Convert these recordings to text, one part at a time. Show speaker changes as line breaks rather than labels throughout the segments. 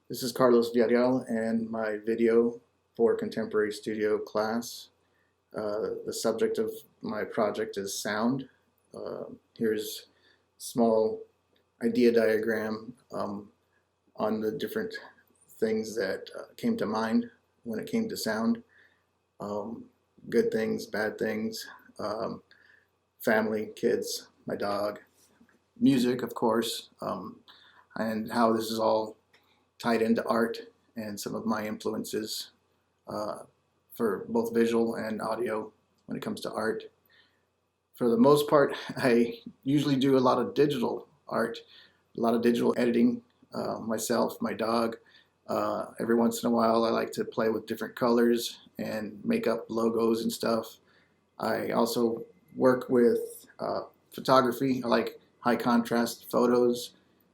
This is Carlos Villarreal and my video for Contemporary Studio class. The subject of my project is sound. Here's a small idea diagram on the different things that came to mind when it came to sound. Good things, bad things, family, kids, my dog, music, of course, and how this is all tied into art and some of my influences for both visual and audio when it comes to art. For the most part, I usually do a lot of digital art, a lot of digital editing myself, my dog. Every once in a while I like to play with different colors and make up logos and stuff. I also work with photography. I like high contrast photos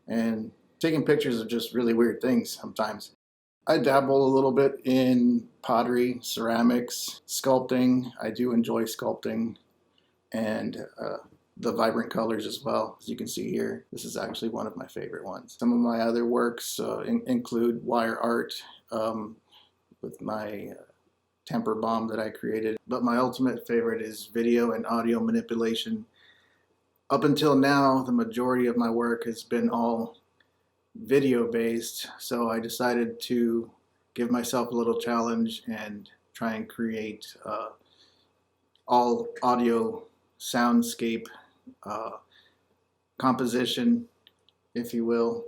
and taking pictures of just really weird things sometimes. I dabble a little bit in pottery, ceramics, sculpting. I do enjoy sculpting, and the vibrant colors as well, as you can see here. This is actually one of my favorite ones. Some of my other works include wire art with my temper bomb that I created. But my ultimate favorite is video and audio manipulation. Up until now, the majority of my work has been all video based, so I decided to give myself a little challenge and try and create all audio soundscape composition, if you will,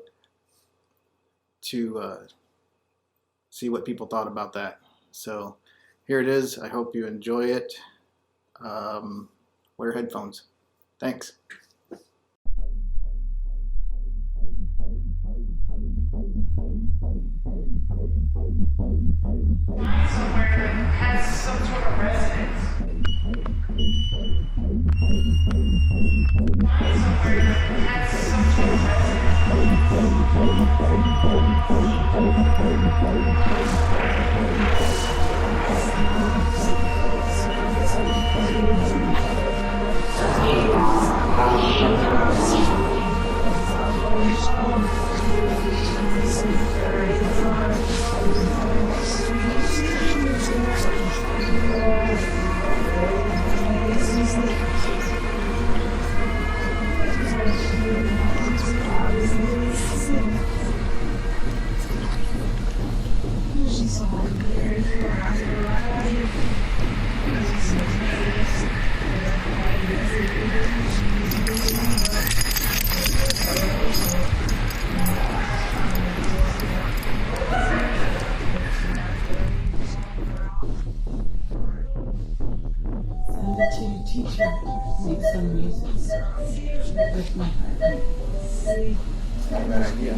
to see what people thought about that. So here it is. I hope you enjoy it. Wear headphones. Thanks.
Somewhere has some sort of resonance. Somewhere has some sort of
teacher make some music with my heart.
Not a bad idea.